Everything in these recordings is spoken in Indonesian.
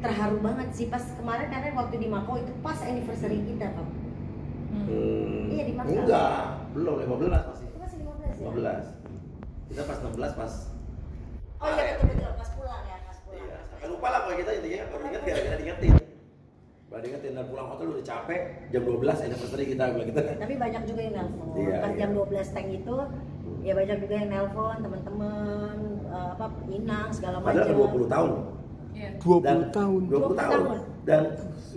terharu banget sih pas kemarin karena waktu di Makau itu pas anniversary kita, Pak. Iya di Makau. Enggak, belum 15 masih. Itu masih 15 ya? 15. Kita pas 16 pas. Oh iya betul pas pulang ya, pas pulang. Iya, sampai lupa lah kalau kita intinya baru ingat gara-gara diingetin. Baru diingetin dan pulang hotel udah capek, jam 12 anniversary kita bilang gitu. Tapi banyak juga yang nelpon. Iya, Pas iya. jam 12 tank itu ya banyak juga yang nelpon teman-teman apa Inang segala macam. Padahal 20 tahun. Iya. 20 tahun. 20 tahun. Dan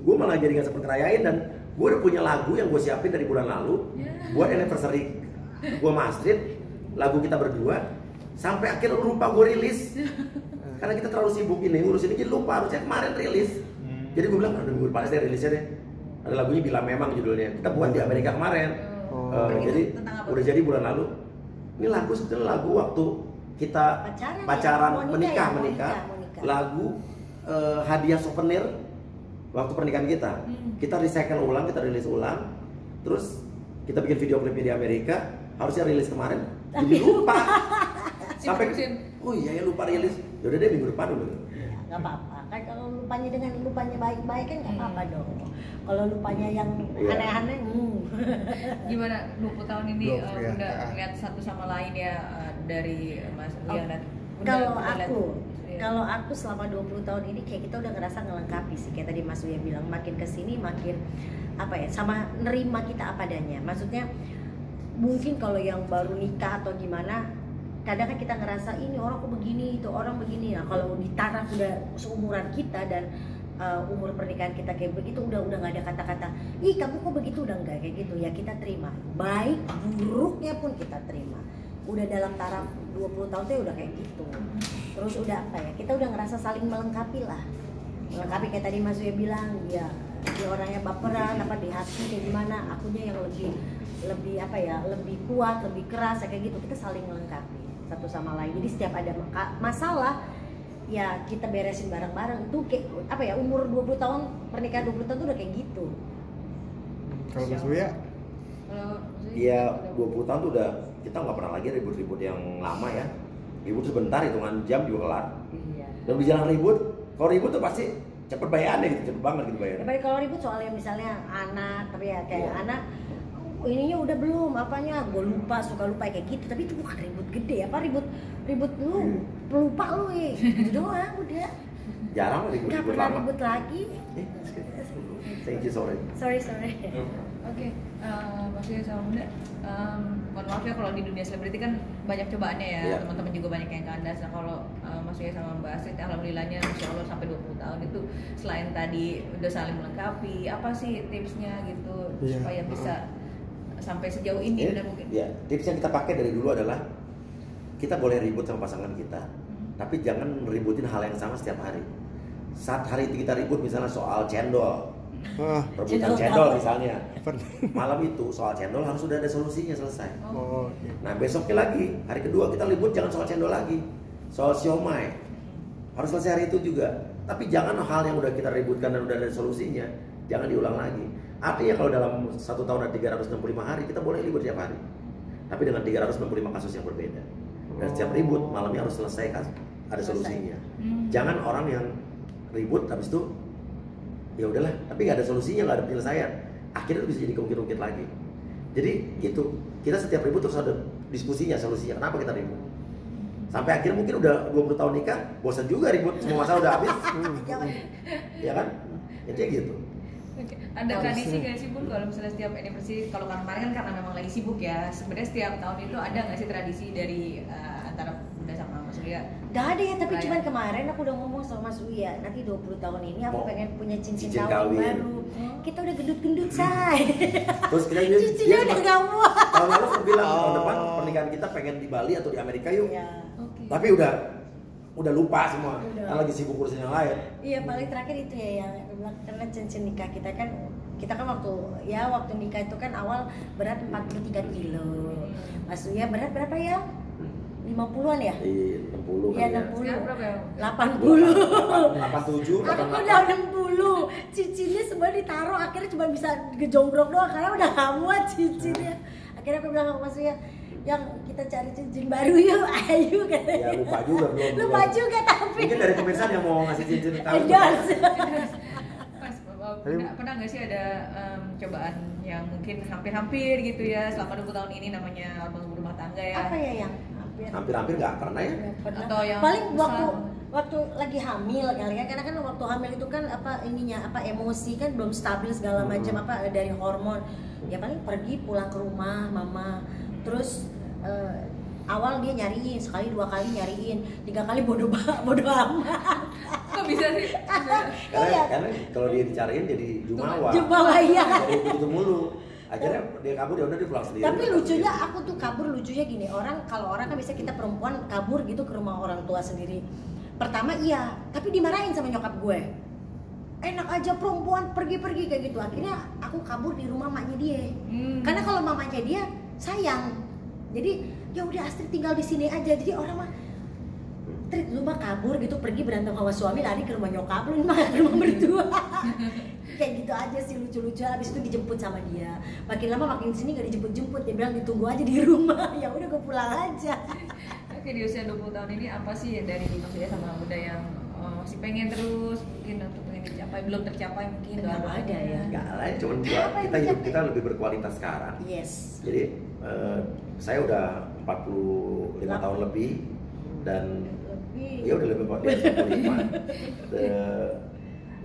gue malah jadi gak sempet ngerayain dan gue udah punya lagu yang gue siapin dari bulan lalu buat anniversary gue sama Astrid, lagu kita berdua sampai akhirnya lupa gue rilis karena kita terlalu sibuk ini ngurusin ini jadi lupa harusnya kemarin rilis. Jadi gue bilang ada minggu depan deh rilisnya deh. Ada lagunya Bila Memang judulnya. Kita buat di Amerika kemarin. Jadi udah jadi bulan lalu. Ini lagu sebetulnya lagu waktu kita pacaran, menikah. Lagu hadiah souvenir waktu pernikahan kita. Kita recycle ulang, kita rilis ulang. Terus kita bikin video klipnya di Amerika. Harusnya rilis kemarin. Jadi lupa. Sampai oh iya ya lupa rilis. Yaudah deh minggu depan dulu. Nggak apa-apa. Kan kalau lupanya dengan lupanya baik-baik kan nggak apa-apa dong. Kalau lupanya yang aneh-aneh, Gimana 20 tahun ini Belum, udah ya. lihat satu sama lain ya dari Mas Lia dan kalau aku selama 20 tahun ini kayak kita udah ngerasa ngelengkapi sih kayak tadi Mas Uya bilang makin kesini makin apa ya sama nerima kita apa adanya. Maksudnya mungkin kalau yang baru nikah atau gimana kadang kan kita ngerasa ini orang kok begini itu orang begini. Nah kalau di taraf udah seumuran kita dan umur pernikahan kita kayak begitu udah nggak ada kata-kata ih kamu kok begitu udah nggak kayak gitu ya kita terima baik buruknya pun kita terima udah dalam taraf 20 tahun tuh udah kayak gitu terus udah apa ya kita udah ngerasa saling melengkapi lah melengkapi kayak tadi Mas Uya bilang ya dia orangnya baperan apa di hati kayak gimana akunya yang lebih apa ya lebih kuat lebih keras kayak gitu kita saling melengkapi satu sama lain jadi setiap ada masalah ya kita beresin bareng-bareng itu kayak apa ya umur 20 tahun pernikahan 20 tahun tuh udah kayak gitu. Kalau Mas Uya? Iya 20 tahun tuh udah kita nggak pernah lagi ribut-ribut yang lama ya. Ribut sebentar hitungan jam juga kelar. Iya. Dan berjalan ribut, kalau ribut tuh pasti cepet bayarnya gitu, cepet banget gitu bayarnya. Tapi kalau ribut soalnya misalnya anak tapi ya kayak anak ininya udah belum apanya gue lupa suka lupa kayak gitu tapi itu bukan ribut gede apa ribut lu pelupa lu gitu doang udah Jarang ribut nggak pernah ribut lagi Thank you sorry. Oke, Mas Uya sama Bunda, mohon maaf ya kalau di dunia selebriti kan banyak cobaannya ya, Iya. teman-teman juga banyak yang kandas. Nah kalau Mas Uya sama Mbak Astrid, alhamdulillahnya Masya Allah sampai 20 tahun itu selain tadi udah saling melengkapi, apa sih tipsnya gitu Iya. supaya bisa sampai sejauh ini dan mungkin Ya, tips yang kita pakai dari dulu adalah kita boleh ribut sama pasangan kita, tapi jangan ributin hal yang sama setiap hari. Saat hari itu kita ribut misalnya soal cendol, rebutan cendol misalnya, malam itu soal cendol harus sudah ada solusinya selesai. Oh, iya. Nah besoknya lagi, hari kedua kita ribut jangan soal cendol lagi, soal siomay. Harus selesai hari itu juga. Tapi jangan hal yang udah kita ributkan dan udah ada solusinya, jangan diulang lagi. Artinya kalau dalam 1 tahun ada 365 hari, kita boleh ribut tiap hari. Tapi dengan 365 kasus yang berbeda. Dan setiap ribut, malamnya harus selesai kan, ada solusinya. Jangan orang yang ribut, habis itu ya udahlah, tapi nggak ada solusinya, nggak ada penyelesaian. Akhirnya itu bisa jadi keungkit-ungkit lagi. Jadi gitu, kita setiap ribut terus ada diskusinya, solusinya. Kenapa kita ribut? Sampai akhirnya mungkin udah 20 tahun nikah, bosan juga ribut, semua masalah udah habis. Ya kan? Intinya gitu. Oke. Ada tradisi nggak sih Bun kalau misalnya setiap anniversary, kalau kemarin kan karena memang lagi sibuk ya, sebenarnya setiap tahun itu ada nggak sih tradisi dari antara Bunda sama Mas Uya? Gak ada ya, tapi cuman kemarin aku udah ngomong sama Mas Uya nanti 20 tahun ini aku pengen punya cincin kawin baru. Kita udah gendut-gendut say. Terus kita cincinnya udah gak muat. Tahun lalu aku bilang tahun depan pernikahan kita pengen di Bali atau di Amerika yuk. Ya. Tapi udah lupa semua. Kan lagi sibuk urusan yang lain. Iya paling terakhir itu ya yang aku bilang karena cincin nikah kita kan waktu nikah itu kan awal berat 43 kilo. Mas Uya berat berapa ya? 50-an ya? Iya, 60 Iya, kan 60. ya. 87, 80. Aku udah 60. Cincinnya semua ditaruh akhirnya cuma bisa gejonggrok doang karena udah gak muat cincinnya. Akhirnya aku bilang sama Mas Uya, yang kita cari cincin baru yuk, ayo katanya. Ya lupa juga belum. Lupa juga tapi. Mungkin dari pemirsa yang mau ngasih cincin ke kamu. Endorse. Mas, pernah nggak sih ada cobaan yang mungkin hampir-hampir gitu ya selama 20 tahun ini namanya abang rumah tangga ya? Apa ya yang hampir? Hampir-hampir nggak pernah ya? Pernah. Atau yang paling besar. waktu lagi hamil kali ya, karena kan waktu hamil itu kan emosi kan belum stabil segala macam dari hormon. Ya paling pergi pulang ke rumah mama, terus awal dia nyariin, sekali 2 kali nyariin, 3 kali bodoh amat. Kok bisa sih? Karena kalau dia dicariin jadi jumawa. Jumawa iya. Jadi begitu mulu. Akhirnya dia kabur, dia udah pulang sendiri. Tapi lucunya aku tuh kabur lucunya gini, kalau orang kan bisa kita perempuan kabur gitu ke rumah orang tua sendiri. Pertama iya, tapi dimarahin sama nyokap gue. Enak aja perempuan pergi-pergi kayak gitu. Akhirnya aku kabur di rumah mamanya dia. Karena kalau mamanya dia sayang. Jadi ya udah Astrid tinggal di sini aja. Jadi orang mah Trit, lu mah kabur gitu, pergi berantem sama suami, lari ke rumah nyokap lu, mah ke rumah mertua. Kayak gitu aja sih, lucu-lucu. Habis itu dijemput sama dia. Makin lama makin sini gak dijemput-jemput, dia bilang ditunggu aja di rumah. Ya udah gue pulang aja. Oke, di usia 20 tahun ini apa sih dari maksudnya sama Bunda yang masih pengen terus mungkin untuk pengen dicapai, belum tercapai mungkin? Nggak ada ya. Enggak lah, cuman kita hidup kita lebih berkualitas sekarang. Yes. Jadi saya udah 45 tahun lebih dan ya udah lebih 45.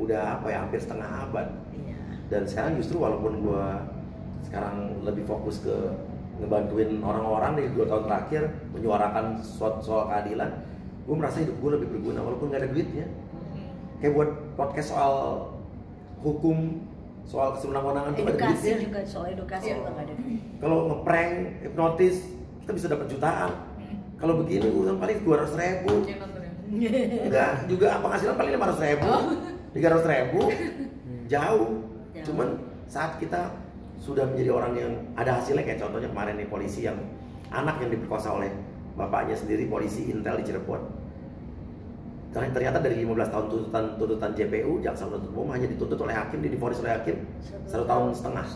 Udah apa ya, hampir setengah abad. Iya. Dan sekarang justru walaupun gua sekarang lebih fokus ke ngebantuin orang-orang di 2 tahun terakhir menyuarakan soal keadilan, gue merasa hidup gue lebih berguna walaupun gak ada duitnya. Kayak buat podcast soal hukum, soal kesenangan-kesenangan tuh ada Edukasi duitnya. juga, soal edukasi juga nggak ada duit. Kalau ngeprank, hipnotis, kita bisa dapat jutaan. Kalau begini uang paling 200.000. Enggak, juga penghasilan paling 500.000, 300.000, jauh. Cuman saat kita sudah menjadi orang yang ada hasilnya, kayak contohnya kemarin nih polisi yang anak yang diperkosa oleh bapaknya sendiri, polisi intel di Cirebon. Ternyata dari 15 tahun tuntutan JPU, jaksa penuntut umum, hanya dituntut oleh hakim, divonis oleh hakim 1 tahun setengah.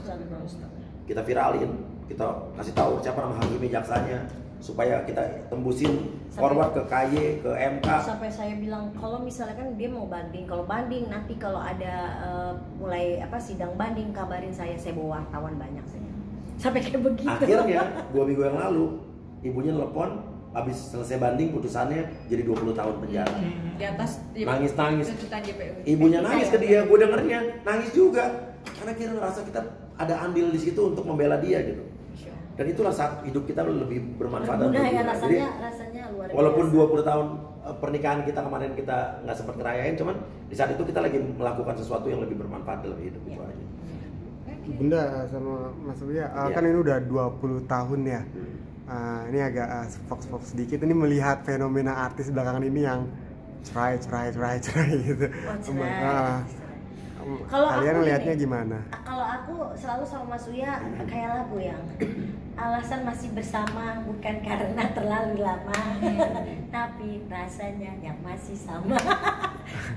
Kita viralin, kita kasih tahu siapa nama hakimnya, jaksanya, supaya kita tembusin forward ke KY, ke MK. Sampai saya bilang kalau misalnya kan dia mau banding, kalau banding nanti kalau ada mulai sidang banding kabarin saya bawa wartawan banyak saya. Sampai kayak begitu. Akhirnya 2 minggu yang lalu ibunya telepon, habis selesai banding putusannya jadi 20 tahun penjara. Di atas Nangis-nangis. tuntutan JPU. Ibunya nangis ke dia, gue dengernya nangis juga. Karena kita ngerasa kita ada andil di situ untuk membela dia gitu. Dan itulah saat hidup kita lebih bermanfaat dan ya, berguna. Jadi rasanya luar biasa. walaupun 20 tahun pernikahan kita kemarin kita nggak sempat ngerayain, cuman di saat itu kita lagi melakukan sesuatu yang lebih bermanfaat dalam hidup itu aja. Bunda sama Mas Uya, kan ini udah 20 tahun ya. Ini agak fox sedikit, ini melihat fenomena artis belakangan ini yang cerai gitu. Kalau kalian aku lihatnya gini, gimana? Kalau aku selalu sama Mas Uya kayak lagu yang alasan masih bersama bukan karena terlalu lama, tapi rasanya yang masih sama.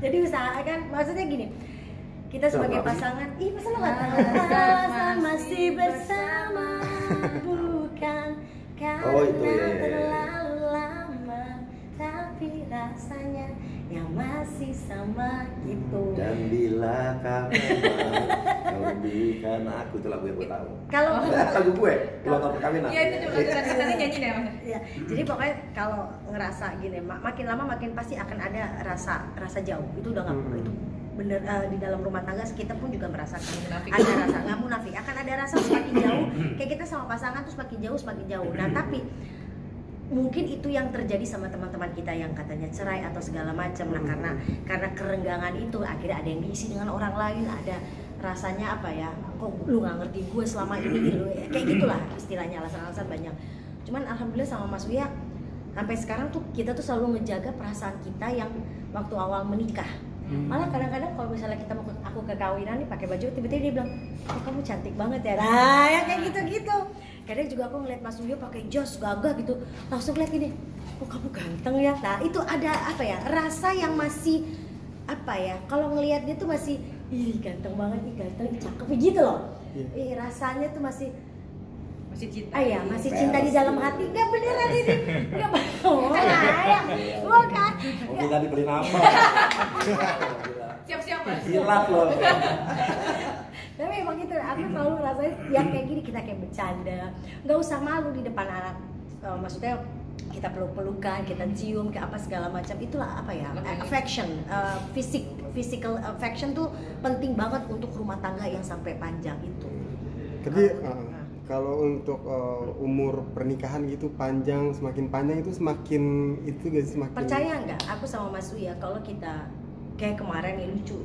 Jadi usahakan, maksudnya gini, kita sebagai pasangan, masa lo nggak tahu? Alasan masih bersama bukan karena terlalu lama, tapi rasanya yang masih sama gitu. Dan bila kamu kau rindukan aku, itu lagu yang gue tahu. Kalau lagu gue, ulang tahun perkawinan. Iya, itu juga nanti nyanyi deh Mas. Ya, jadi pokoknya kalau ngerasa gini, makin lama makin pasti akan ada rasa jauh. Itu udah nggak itu bener di dalam rumah tangga kita pun juga merasakan ada rasa, nggak munafik, akan ada rasa semakin jauh. Kayak kita sama pasangan tuh semakin jauh. Nah tapi mungkin itu yang terjadi sama teman-teman kita yang katanya cerai atau segala macam. Nah karena kerenggangan itu akhirnya ada yang diisi dengan orang lain, ada rasanya apa ya, kok lu nggak ngerti gue selama ini gitu ya, kayak gitulah istilahnya, alasan-alasan banyak. Cuman alhamdulillah sama Mas Uya sampai sekarang tuh kita tuh selalu ngejaga perasaan kita yang waktu awal menikah. Malah kadang-kadang kalau misalnya kita mau aku ke kawinan nih pakai baju, tiba-tiba dia bilang, oh kamu cantik banget ya, nah ya kayak gitu-gitu. Kadang juga aku ngeliat Mas Uyo pakai jas gagah gitu, langsung lihat gini, oh kamu ganteng ya. Nah itu ada apa ya, rasa yang masih apa ya, kalau ngelihat dia tuh masih, ih ganteng banget, ih ganteng, ih cakep gitu loh. Rasanya tuh masih masih cinta. Ah ya, masih cinta di dalam hati. Enggak beneran ini. Enggak bayang. Bukan. Mobil tadi beli apa? Siap-siap Mas. Silat loh. Tapi emang gitu, aku selalu ngerasain yang kayak gini kita kayak bercanda. Nggak usah malu di depan anak. Maksudnya kita peluk-pelukan, kita cium, kayak apa segala macam. Itulah apa ya? Affection, physical affection tuh penting banget untuk rumah tangga yang sampai panjang itu. Tapi kalau untuk umur pernikahan gitu panjang, semakin panjang itu semakin itu gak sih, semakin Percaya nggak? Aku sama Mas Uya kalau kita kayak kemarin nih lucu.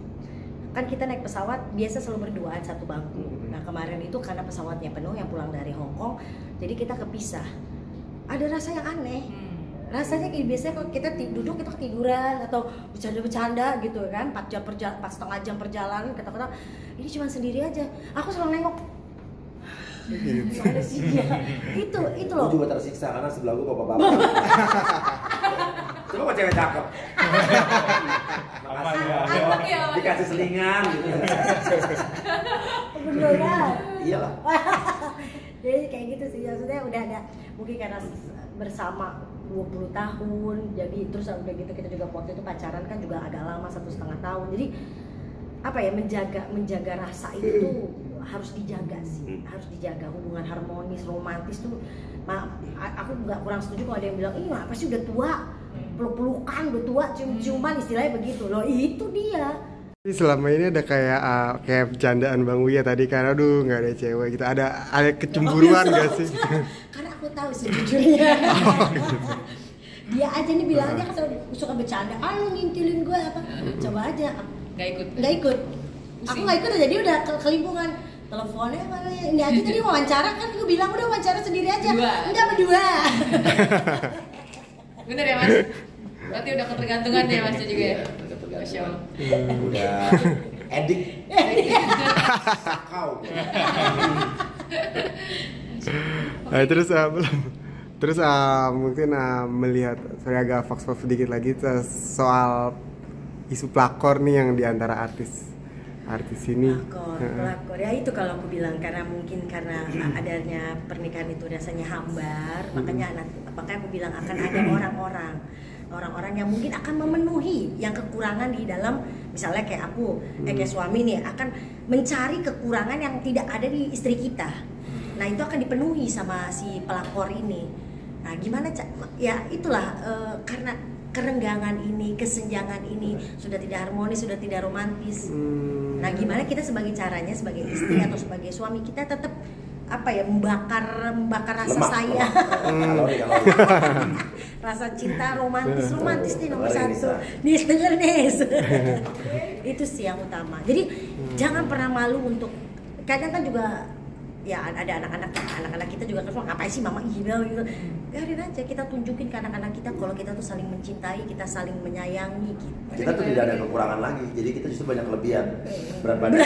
Kan kita naik pesawat biasa selalu berduaan satu bangku. Nah kemarin itu karena pesawatnya penuh yang pulang dari Hong Kong, jadi kita kepisah. Ada rasa yang aneh. Rasanya kayak biasanya kalau kita duduk kita ketiduran atau bercanda-bercanda gitu kan, 4 setengah jam perjalanan, kata-kata ini cuma sendiri aja. Aku selalu nengok. Ada sih dia. Itu loh. Gue juga tersiksa karena sebelah gue bapak-bapak. Coba kok cewek cakep. Makasih ya. Dikasih selingan gitu. Beneran. Iyalah. Jadi kayak gitu sih, maksudnya udah ada mungkin karena bersama 20 tahun, jadi terus udah gitu kita juga waktu itu pacaran kan juga agak lama 1,5 tahun. Jadi apa ya, menjaga rasa itu tuh harus dijaga sih, harus dijaga hubungan harmonis, romantis tuh. Aku nggak kurang setuju kalau ada yang bilang, apa sih udah tua, peluk-pelukan udah tua, cium-ciuman istilahnya begitu loh. Itu dia. Selama ini ada kayak bercandaan Bang Uya tadi kan, aduh nggak ada cewek gitu, ada kecemburuan nggak sih? Karena aku tahu sejujurnya. Dia aja nih bilang, dia kan suka bercanda, lu ngintilin gue apa? Coba aja. Nggak ikut. Aku nggak ikut, jadi udah kelimpungan. Teleponnya mana ya? Ini aja tadi wawancara kan, gue bilang udah wawancara sendiri aja. Enggak berdua. Bener ya Mas? Berarti udah ketergantungan ya Mas juga ya? Masya Allah. Udah edik. Sakau. Terus mungkin melihat, saya agak fox sedikit lagi soal isu pelakor nih yang diantara artis ini. Pelakor ya itu kalau aku bilang karena adanya pernikahan itu rasanya hambar, makanya aku bilang akan ada orang-orang yang mungkin akan memenuhi yang kekurangan di dalam, misalnya kayak aku, kayak suami nih akan mencari kekurangan yang tidak ada di istri kita. Nah itu akan dipenuhi sama si pelakor ini. Nah gimana ya itulah karena kerenggangan ini, kesenjangan ini sudah tidak harmonis, sudah tidak romantis. Nah gimana kita sebagai istri atau sebagai suami kita tetap membakar rasa sayang, rasa cinta romantis nih nomor 1. Nih denger nih. Itu sih yang utama. Jadi jangan pernah malu untuk, kadang kan juga ya ada anak-anak kita juga kan ngapain sih mama gila gitu. Biarin aja, kita tunjukin ke anak-anak kita kalau kita tuh saling mencintai, kita saling menyayangi gitu. Kita tuh tidak ada kekurangan lagi, jadi kita justru banyak kelebihan. Berat badan.